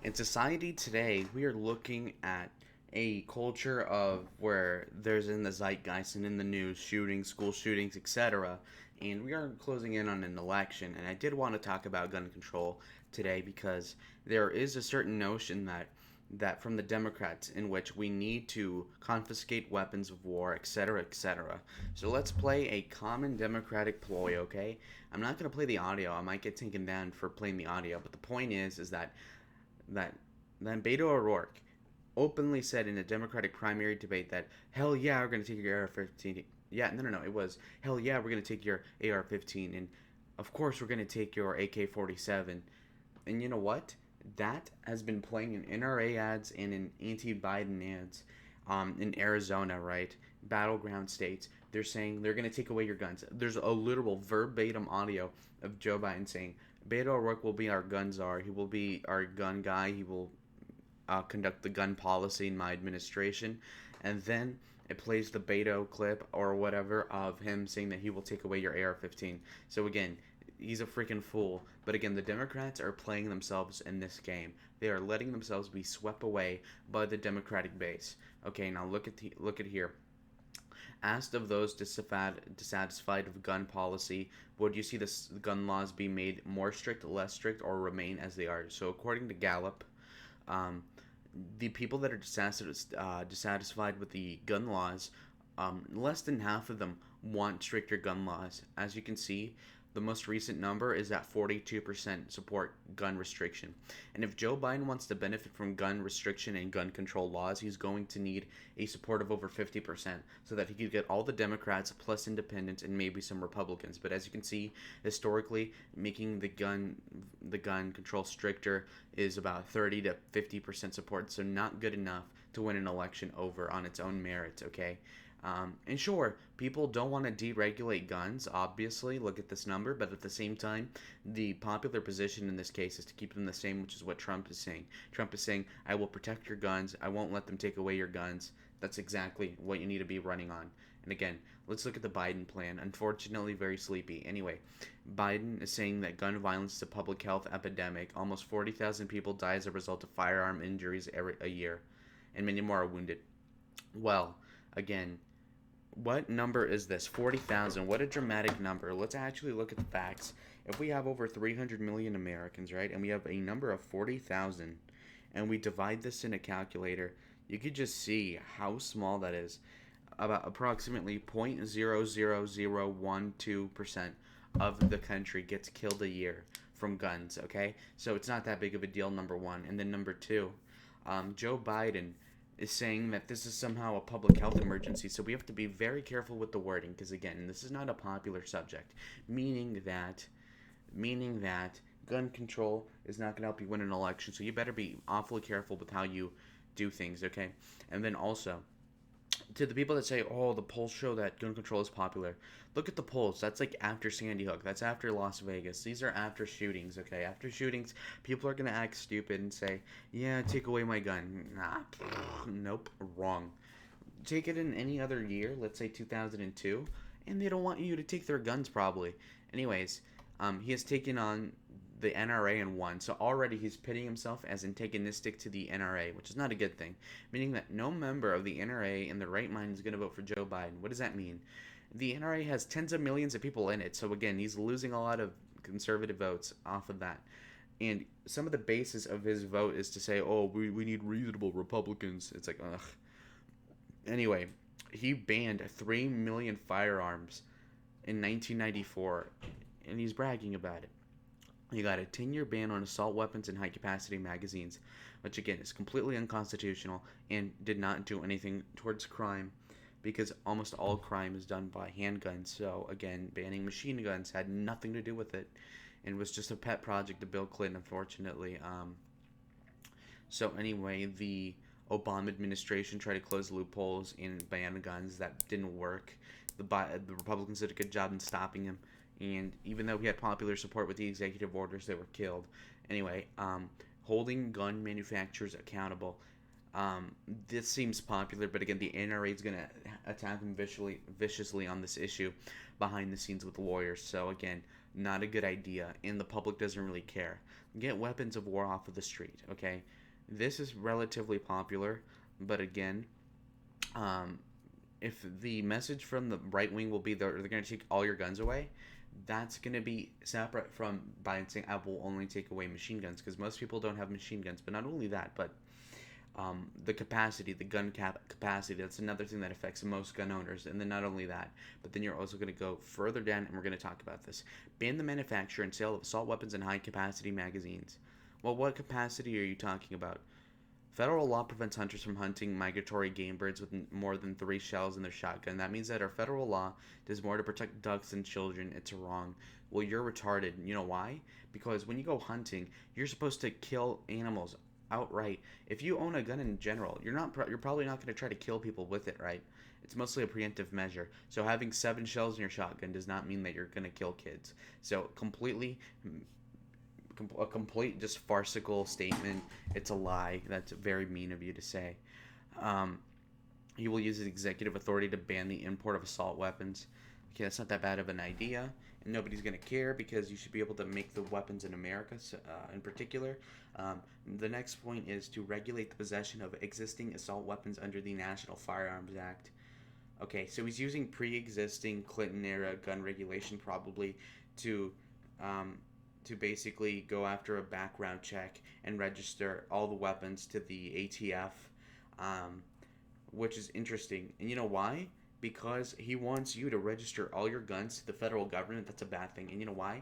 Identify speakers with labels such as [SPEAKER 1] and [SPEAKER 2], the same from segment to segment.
[SPEAKER 1] In society today, we are looking at a culture of where there's in the zeitgeist and in the news shootings, school shootings, etc. And we are closing in on an election. And I did want to talk about gun control today because there is a certain notion that from the Democrats in which we need to confiscate weapons of war, etc., etc. So let's play a common Democratic ploy, okay? I'm not going to play the audio. I might get taken down for playing the audio, but the point is that that Beto O'Rourke openly said in a Democratic primary debate that hell yeah we're gonna take your AR-15. Yeah, no, it was hell yeah we're gonna take your AR-15, and of course we're gonna take your AK-47. And you know what? That has been playing in NRA ads and in anti-Biden ads, in Arizona, right? Battleground states. They're saying they're going to take away your guns. There's a literal verbatim audio of Joe Biden saying, Beto O'Rourke will be our gun czar. He will be our gun guy. He will conduct the gun policy in my administration. And then it plays the Beto clip or whatever of him saying that he will take away your AR-15. So again, he's a freaking fool. But again, the Democrats are playing themselves in this game. They are letting themselves be swept away by the Democratic base. Okay, now look at here. Asked of those dissatisfied with gun policy, would you see the gun laws be made more strict, less strict, or remain as they are? So according to Gallop, um, the people that are dissatisfied with the gun laws, less than half of them want stricter gun laws. As you can see, the most recent number is at 42% support gun restriction. And if Joe Biden wants to benefit from gun restriction and gun control laws, he's going to need a support of over 50% so that he could get all the Democrats plus independents and maybe some Republicans. But as you can see, historically, making the gun control stricter is about 30 to 50% support, so not good enough to win an election over on its own merits, okay? And sure, people don't want to deregulate guns, obviously, look at this number, but at the same time, the popular position in this case is to keep them the same, which is what Trump is saying. Trump is saying, I will protect your guns, I won't let them take away your guns. That's exactly what you need to be running on. And again, let's look at the Biden plan. Unfortunately, very sleepy. Anyway, Biden is saying that gun violence is a public health epidemic. Almost 40,000 people die as a result of firearm injuries a year, and many more are wounded. Well, again, what number is this? 40,000. What a dramatic number. Let's actually look at the facts. If we have over 300 million Americans, right, and we have a number of 40,000, and we divide this in a calculator, you could just see how small that is. About approximately 0.00012% of the country gets killed a year from guns, okay? So it's not that big of a deal, number one. And then number two, Joe Biden is saying that this is somehow a public health emergency, so we have to be very careful with the wording because again, this is not a popular subject, meaning that gun control is not going to help you win an election, so you better be awfully careful with how you do things, okay? And then also, to the people that say, oh, the polls show that gun control is popular, look at the polls. That's like after Sandy Hook. That's after Las Vegas. These are after shootings, okay? After shootings, people are going to act stupid and say, yeah, take away my gun. Nah, nope, wrong. Take it in any other year, let's say 2002, and they don't want you to take their guns probably. Anyways, he has taken on the NRA and won. So already he's pitting himself as antagonistic to the NRA, which is not a good thing, meaning that no member of the NRA in their right mind is going to vote for Joe Biden. What does that mean? The NRA has tens of millions of people in it, so again, he's losing a lot of conservative votes off of that. And some of the basis of his vote is to say, oh, we need reasonable Republicans. It's like, ugh. Anyway, he banned 3 million firearms in 1994, and he's bragging about it. You got a 10-year ban on assault weapons and high-capacity magazines, which again is completely unconstitutional and did not do anything towards crime because almost all crime is done by handguns. So again, banning machine guns had nothing to do with it and was just a pet project of Bill Clinton, unfortunately. So anyway, the Obama administration tried to close loopholes in ban guns. That didn't work. The Republicans did a good job in stopping him. And even though he had popular support with the executive orders, they were killed. Anyway, holding gun manufacturers accountable. This seems popular, but again, the NRA is going to attack him viciously on this issue behind the scenes with lawyers. So again, not a good idea, and the public doesn't really care. Get weapons of war off of the street, okay? This is relatively popular, but again, um, if the message from the right wing will be they're going to take all your guns away, that's going to be separate from Biden saying, I will only take away machine guns, because most people don't have machine guns. But not only that, but the capacity, the capacity, that's another thing that affects most gun owners. And then not only that, but then you're also going to go further down, and we're going to talk about this. Ban the manufacture and sale of assault weapons and high capacity magazines. Well, what capacity are you talking about? Federal law prevents hunters from hunting migratory game birds with more than 3 shells in their shotgun. That means that our federal law does more to protect ducks than children. It's wrong. Well, you're retarded. You know why? Because when you go hunting, you're supposed to kill animals outright. If you own a gun in general, you're probably not going to try to kill people with it, right? It's mostly a preemptive measure. So having 7 shells in your shotgun does not mean that you're going to kill kids. So a complete just farcical statement. It's a lie. That's very mean of you to say. He will use his executive authority to ban the import of assault weapons. Okay, that's not that bad of an idea, and nobody's going to care because you should be able to make the weapons in America in particular. The next point is to regulate the possession of existing assault weapons under the National Firearms Act. Okay, so he's using pre-existing Clinton-era gun regulation probably to basically go after a background check and register all the weapons to the ATF, which is interesting. And you know why? Because he wants you to register all your guns to the federal government. That's a bad thing. And you know why?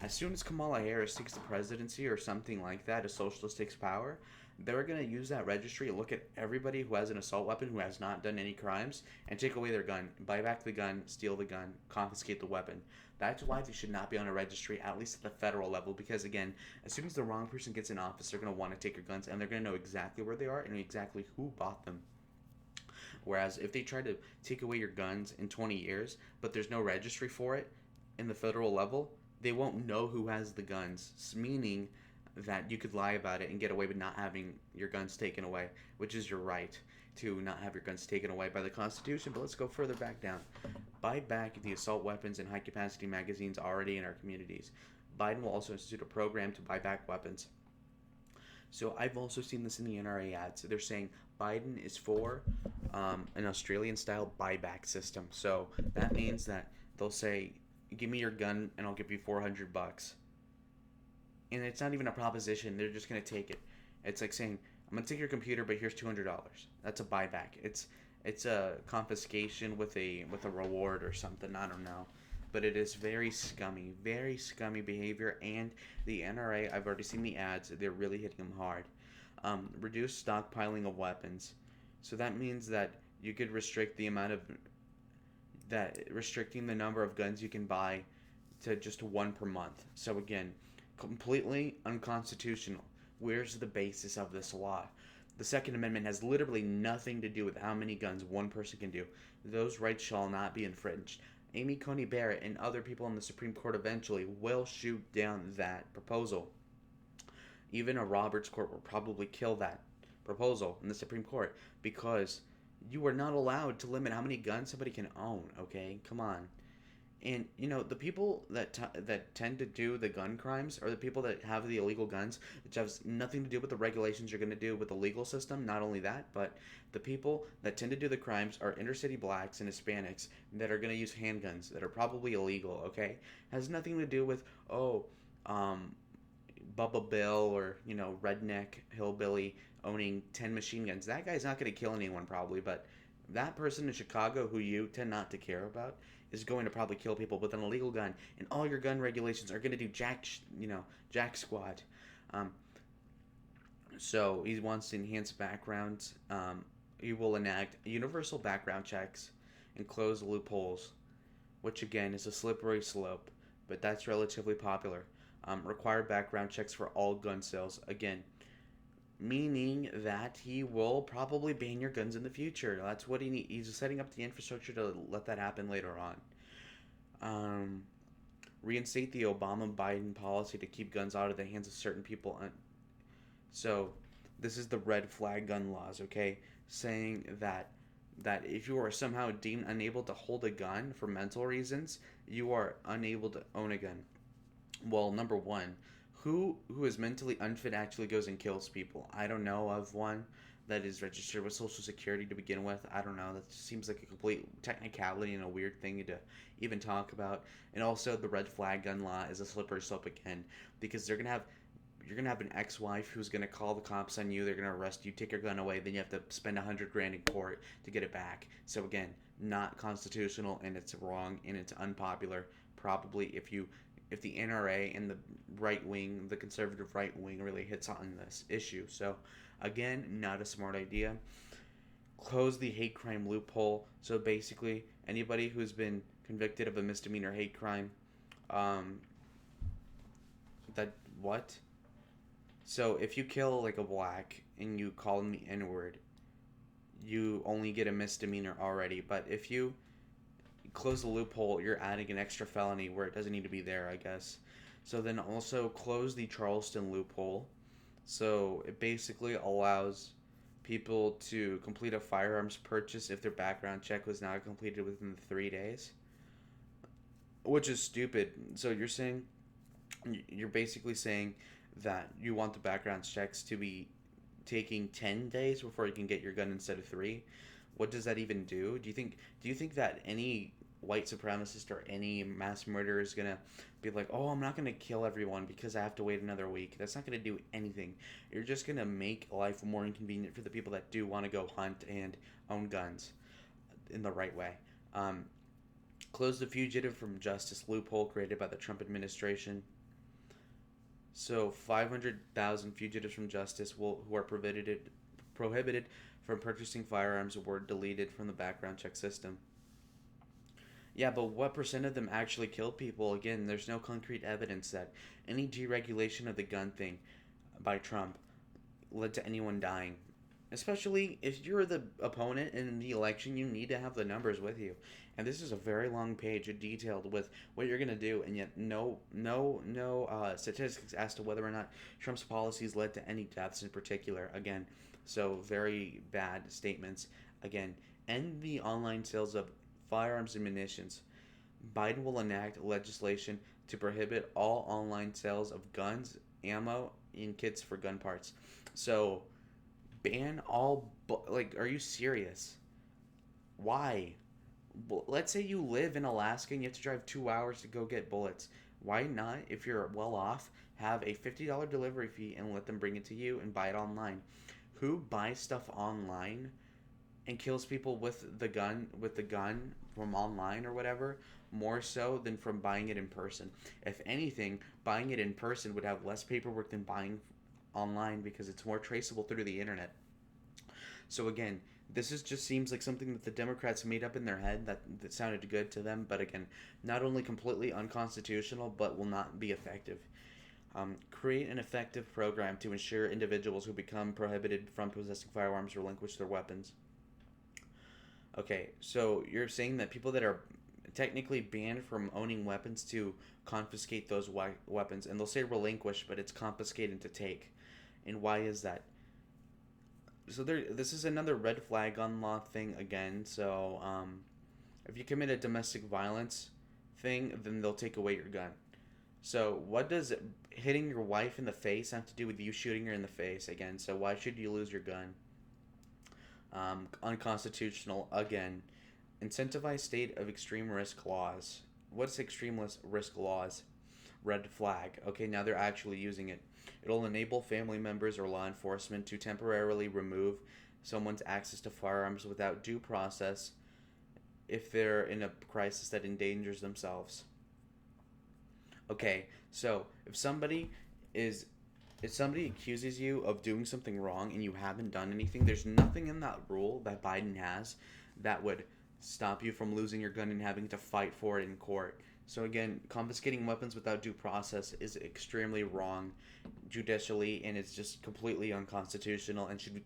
[SPEAKER 1] As soon as Kamala Harris takes the presidency or something like that, a socialist takes power, they're going to use that registry to look at everybody who has an assault weapon who has not done any crimes and take away their gun, buy back the gun, steal the gun, confiscate the weapon. That's why they should not be on a registry, at least at the federal level, because again, as soon as the wrong person gets in office, they're going to want to take your guns, and they're going to know exactly where they are and exactly who bought them. Whereas if they try to take away your guns in 20 years, but there's no registry for it in the federal level, they won't know who has the guns, meaning that you could lie about it and get away with not having your guns taken away, which is your right to not have your guns taken away by the Constitution. But let's go further back down. Buy back the assault weapons and high-capacity magazines already in our communities. Biden will also institute a program to buy back weapons. So I've also seen this in the NRA ads. They're saying Biden is for an Australian-style buyback system. So that means that they'll say, give me your gun and I'll give you $400. And it's not even a proposition. They're just going to take it. It's like saying, I'm going to take your computer, but here's $200. That's a buyback. It's a confiscation with a reward or something. I don't know. But it is very scummy behavior. And the NRA, I've already seen the ads. They're really hitting them hard. Reduce stockpiling of weapons. So that means that you could restrict the amount of restricting the number of guns you can buy to just 1 per month. So again, completely unconstitutional. Where's the basis of this law? The Second Amendment has literally nothing to do with how many guns one person can do. Those rights shall not be infringed. Amy Coney Barrett and other people in the Supreme Court eventually will shoot down that proposal. Even a Roberts court will probably kill that proposal in the Supreme Court because you are not allowed to limit how many guns somebody can own, okay? Come on. And, you know, the people that tend to do the gun crimes are the people that have the illegal guns, which has nothing to do with the regulations you're going to do with the legal system. Not only that, but the people that tend to do the crimes are inner city blacks and Hispanics that are going to use handguns that are probably illegal, okay? Has nothing to do with, Bubba Bill or, you know, redneck hillbilly owning 10 machine guns. That guy's not going to kill anyone probably, but that person in Chicago who you tend not to care about is going to probably kill people with an illegal gun, and all your gun regulations are going to do jack squat. So he wants to enhance backgrounds. He will enact universal background checks and close loopholes, which again is a slippery slope, but that's relatively popular. Require background checks for all gun sales. Again, meaning that he will probably ban your guns in the future. That's what he needs. He's setting up the infrastructure to let that happen later on. Reinstate the Obama-Biden policy to keep guns out of the hands of certain people. So this is the red flag gun laws, okay? Saying that if you are somehow deemed unable to hold a gun for mental reasons, you are unable to own a gun. Well, number one, who is mentally unfit actually goes and kills people? I don't know of one that is registered with Social Security to begin with. I don't know. That just seems like a complete technicality and a weird thing to even talk about. And also, the red flag gun law is a slippery slope again, because you're gonna have an ex-wife who's gonna call the cops on you. They're gonna arrest you, take your gun away. Then you have to spend 100 grand in court to get it back. So again, not constitutional, and it's wrong, and it's unpopular. Probably if the NRA and the right wing, the conservative right wing, really hits on this issue. So again, not a smart idea. Close the hate crime loophole. So basically, anybody who's been convicted of a misdemeanor hate crime, um, that what? So if you kill like a black and you call them the N word, you only get a misdemeanor already. But if you close the loophole, you're adding an extra felony where it doesn't need to be there, I guess. So then also close the Charleston loophole. So it basically allows people to complete a firearms purchase if their background check was not completed within 3 days, which is stupid. So you're basically saying that you want the background checks to be taking 10 days before you can get your gun instead of 3. What does that even do? Do you think that any white supremacist or any mass murderer is gonna be like, oh, I'm not gonna kill everyone because I have to wait another week? That's not gonna do anything. You're just gonna make life more inconvenient for the people that do want to go hunt and own guns in the right way. um, Close the fugitive from justice loophole created by the Trump administration. So 500,000 fugitives from justice who are prohibited from purchasing firearms were deleted from the background check system. Yeah, but what percent of them actually killed people? Again, there's no concrete evidence that any deregulation of the gun thing by Trump led to anyone dying. Especially if you're the opponent in the election, you need to have the numbers with you. And this is a very long page detailed with what you're gonna do, and yet no statistics as to whether or not Trump's policies led to any deaths in particular. Again, so very bad statements. Again, end the online sales of firearms and munitions. Biden will enact legislation to prohibit all online sales of guns, ammo, and kits for gun parts. So ban all like, are you serious? Why? Let's say you live in Alaska and you have to drive 2 hours to go get bullets. Why not, if you're well off, have a $50 delivery fee and let them bring it to you and buy it online? Who buys stuff online and kills people with the gun from online or whatever, more so than from buying it in person? If anything, buying it in person would have less paperwork than buying online because it's more traceable through the internet. So again, this is just seems like something that the Democrats made up in their head that sounded good to them, but again, not only completely unconstitutional, but will not be effective. Create an effective program to ensure individuals who become prohibited from possessing firearms relinquish their weapons. Okay, so you're saying that people that are technically banned from owning weapons to confiscate those weapons, and they'll say relinquish, but it's confiscated to take. And why is that? So this is another red flag gun law thing again. So if you commit a domestic violence thing, then they'll take away your gun. So what does hitting your wife in the face have to do with you shooting her in the face again? So why should you lose your gun? Unconstitutional again. Incentivize state of extreme risk laws. What's extreme risk laws? Red flag. Okay, now they're actually using it. It'll enable family members or law enforcement to temporarily remove someone's access to firearms without due process if they're in a crisis that endangers themselves. Okay, so is if somebody accuses you of doing something wrong and you haven't done anything, there's nothing in that rule that Biden has that would stop you from losing your gun and having to fight for it in court. So again, confiscating weapons without due process is extremely wrong judicially, and it's just completely unconstitutional and should be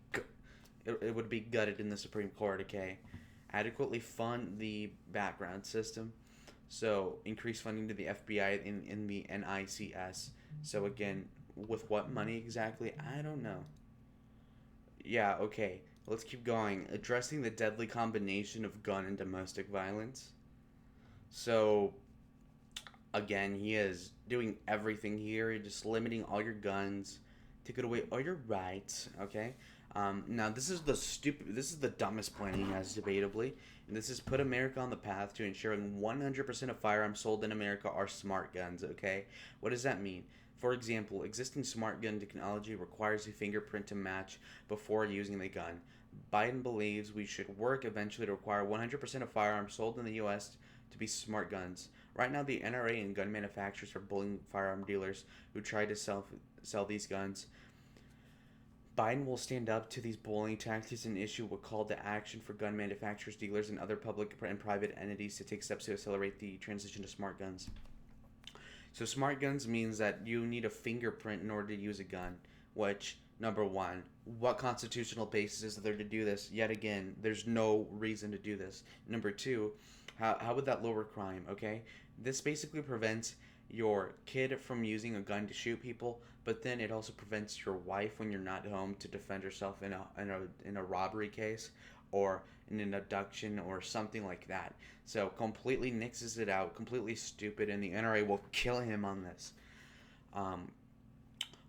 [SPEAKER 1] it would be gutted in the Supreme Court. Okay, adequately fund the background system. So increase funding to the FBI in the NICS. So again, with what money exactly? I don't know. Yeah, okay. Let's keep going. Addressing the deadly combination of gun and domestic violence. So Again, he is doing everything here, just limiting all your guns, taking away all your rights. Okay. Now this is this is the dumbest plan he has, debatably, and this is put America on the path to ensuring 100% of firearms sold in America are smart guns. Okay, what does that mean? For example, existing smart gun technology requires a fingerprint to match before using the gun. Biden believes we should work eventually to require 100% of firearms sold in the U.S. to be smart guns. Right now, the NRA and gun manufacturers are bullying firearm dealers who try to sell these guns. Biden will stand up to these bullying tactics and issue a call to action for gun manufacturers, dealers, and other public and private entities to take steps to accelerate the transition to smart guns. So smart guns means that you need a fingerprint in order to use a gun, which, number one, what constitutional basis is there to do this? Yet again, there's no reason to do this. Number two, how would that lower crime, okay? This basically prevents your kid from using a gun to shoot people, but then it also prevents your wife when you're not home to defend herself in a robbery case or in an abduction or something like that. So completely nixes it out, completely stupid, and the NRA will kill him on this. Um,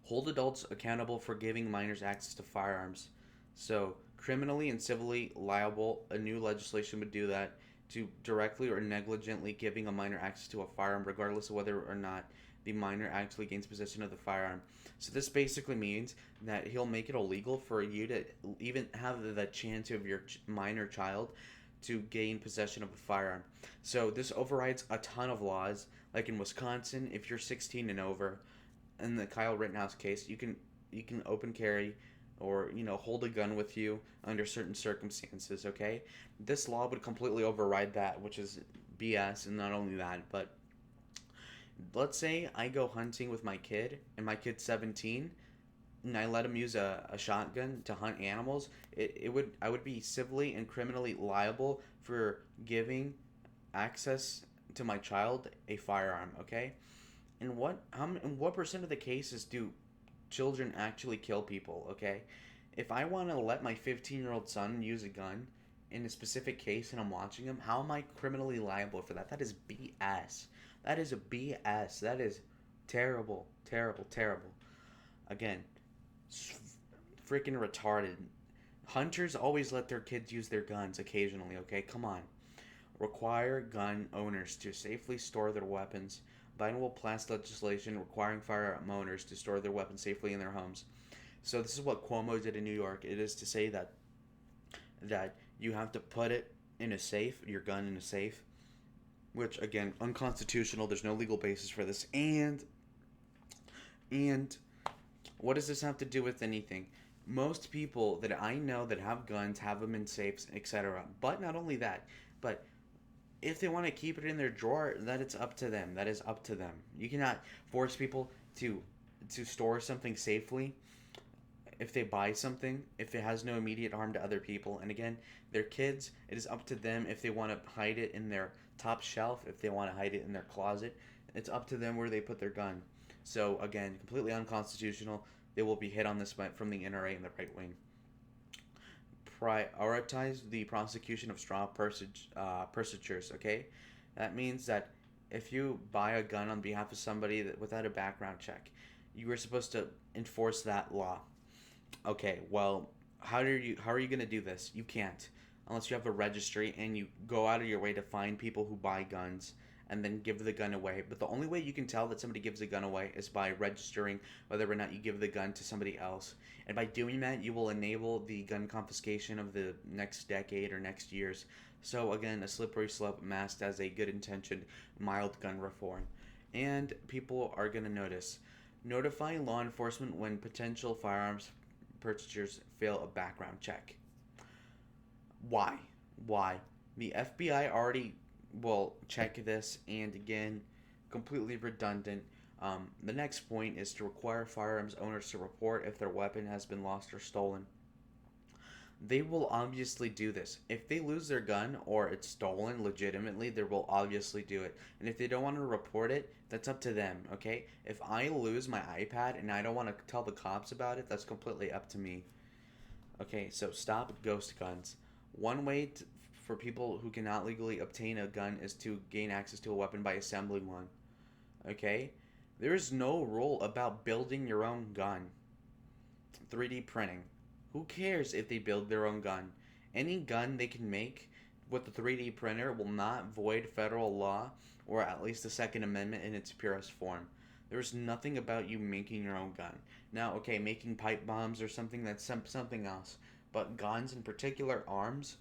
[SPEAKER 1] Hold adults accountable for giving minors access to firearms. So criminally and civilly liable, a new legislation would do that, to directly or negligently giving a minor access to a firearm, regardless of whether or not the minor actually gains possession of the firearm. So this basically means that he'll make it illegal for you to even have the chance of your minor child to gain possession of a firearm. So this overrides a ton of laws. Like in Wisconsin, if you're 16 and over, in the Kyle Rittenhouse case, you can open carry or hold a gun with you under certain circumstances. Okay, this law would completely override that, which is BS. And not only that, but let's say I go hunting with my kid and my kid's 17 and I let him use a shotgun to hunt animals. I would be civilly and criminally liable for giving access to my child a firearm. Okay, and what percent of the cases do children actually kill people? Okay, if I want to let my 15-year-old son use a gun in a specific case and I'm watching him, how am I criminally liable for that? That is BS. That is a BS. That is terrible, terrible, terrible. Again, freaking retarded. Hunters always let their kids use their guns occasionally. Okay, come on. Require gun owners to safely store their weapons. Biden will pass legislation requiring firearm owners to store their weapons safely in their homes. So this is what Cuomo did in New York. It is to say that you have to put it in a safe, your gun in a safe, which again, unconstitutional. There's no legal basis for this. And what does this have to do with anything? Most people that I know that have guns have them in safes, etc. But not only that, but if they want to keep it in their drawer, that it's up to them. That is up to them. You cannot force people to store something safely if they buy something, if it has no immediate harm to other people. And again, they're kids. It is up to them if they want to hide it in their top shelf, if they want to hide it in their closet. It's up to them where they put their gun. So again, completely unconstitutional. They will be hit on this from the NRA and the right wing. Prioritize the prosecution of straw purchasers. Okay, that means that if you buy a gun on behalf of somebody without a background check, you are supposed to enforce that law. Okay, well, how are you going to do this? You can't unless you have a registry and you go out of your way to find people who buy guns and then give the gun away. But the only way you can tell that somebody gives a gun away is by registering whether or not you give the gun to somebody else. And by doing that, you will enable the gun confiscation of the next decade or next years. So again, a slippery slope masked as a good-intentioned, mild gun reform. And people are going to notice. Notify law enforcement when potential firearms purchasers fail a background check. Why? The FBI already will check this, and again, completely redundant. The next point is to require firearms owners to report if their weapon has been lost or stolen. They will obviously do this. If they lose their gun or it's stolen legitimately, they will obviously do it. And if they don't want to report it, that's up to them, okay? If I lose my iPad and I don't want to tell the cops about it, that's completely up to me. Okay, so stop ghost guns. One way for people who cannot legally obtain a gun is to gain access to a weapon by assembling one. Okay? There is no rule about building your own gun. 3D printing. Who cares if they build their own gun? Any gun they can make with the 3D printer will not void federal law or at least the Second Amendment in its purest form. There's nothing about you making your own gun. Now, okay, making pipe bombs or something, that's something else. But guns, in particular arms,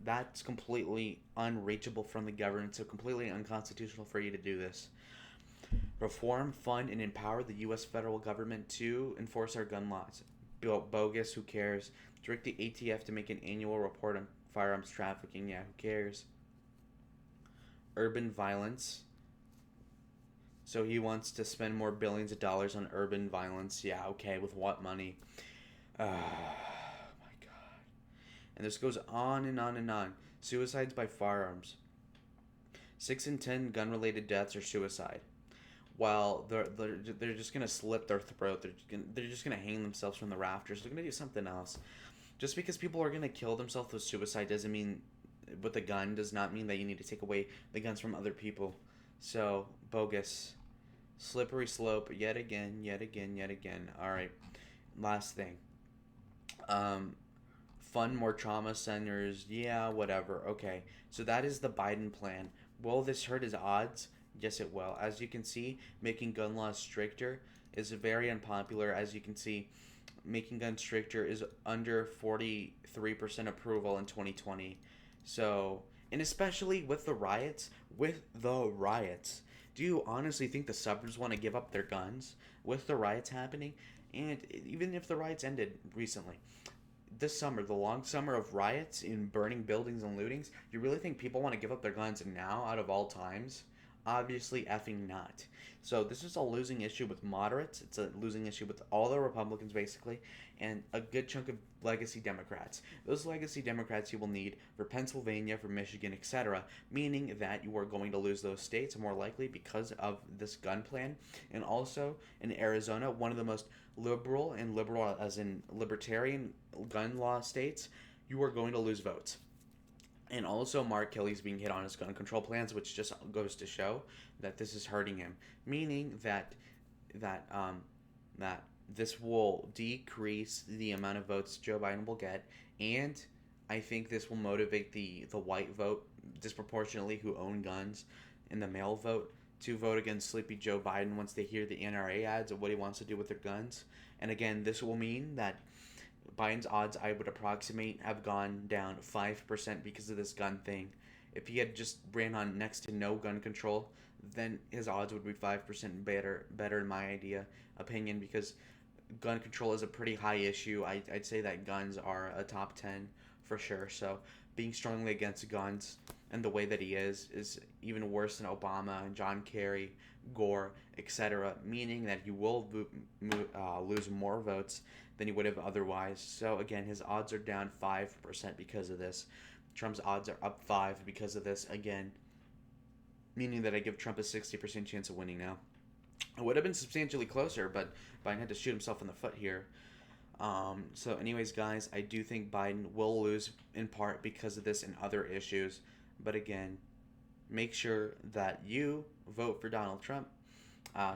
[SPEAKER 1] that's completely unreachable from the government, so completely unconstitutional for you to do this. Reform, fund, and empower the U.S. federal government to enforce our gun laws. Bogus, who cares? Direct the ATF to make an annual report on firearms trafficking. Yeah, who cares? Urban violence. So he wants to spend more billions of dollars on urban violence. Yeah, okay, with what money? Oh my god. And this goes on and on and on. Suicides by firearms. 6 in 10 gun-related deaths are suicide. While they're just gonna slit their throat. They're just gonna hang themselves from the rafters. They're gonna do something else. Just because people are gonna kill themselves with suicide doesn't mean, with a gun, does not mean that you need to take away the guns from other people. So bogus, slippery slope yet again, yet again, yet again. All right, last thing. Fund more trauma centers. Yeah, whatever. Okay, so that is the Biden plan. Will this hurt his odds? Yes, it will. As you can see, making gun laws stricter is very unpopular. As you can see, making guns stricter is under 43% approval in 2020. So, and especially with the riots, do you honestly think the suburbs want to give up their guns with the riots happening? And even if the riots ended recently, this summer, the long summer of riots and burning buildings and lootings, you really think people want to give up their guns now out of all times? Obviously effing not. So this is a losing issue with moderates. It's a losing issue with all the Republicans basically, and a good chunk of legacy Democrats. Those legacy Democrats you will need for Pennsylvania, for Michigan, etc., meaning that you are going to lose those states more likely because of this gun plan. And also in Arizona, one of the most liberal, and liberal as in libertarian, gun law states, you are going to lose votes. And also, Mark Kelly's being hit on his gun control plans, which just goes to show that this is hurting him. Meaning that this will decrease the amount of votes Joe Biden will get, and I think this will motivate the white vote disproportionately who own guns, and the male vote to vote against Sleepy Joe Biden once they hear the NRA ads of what he wants to do with their guns. And again, this will mean that Biden's odds, I would approximate, have gone down 5% because of this gun thing. If he had just ran on next to no gun control, then his odds would be 5% better in my opinion, because gun control is a pretty high issue. I'd say that guns are a top 10 for sure. So being strongly against guns and the way that he is even worse than Obama and John Kerry, Gore, etc., meaning that he will lose more votes than he would have otherwise. So again, his odds are down 5% because of this. Trump's odds are up 5 because of this, again, meaning that I give Trump a 60% chance of winning now. It would have been substantially closer, but Biden had to shoot himself in the foot here. So anyways, guys, I do think Biden will lose in part because of this and other issues. But again, make sure that you vote for Donald Trump.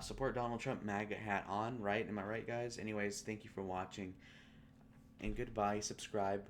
[SPEAKER 1] Support Donald Trump, MAGA hat on, right? Am I right, guys? Anyways, thank you for watching. And goodbye. Subscribe.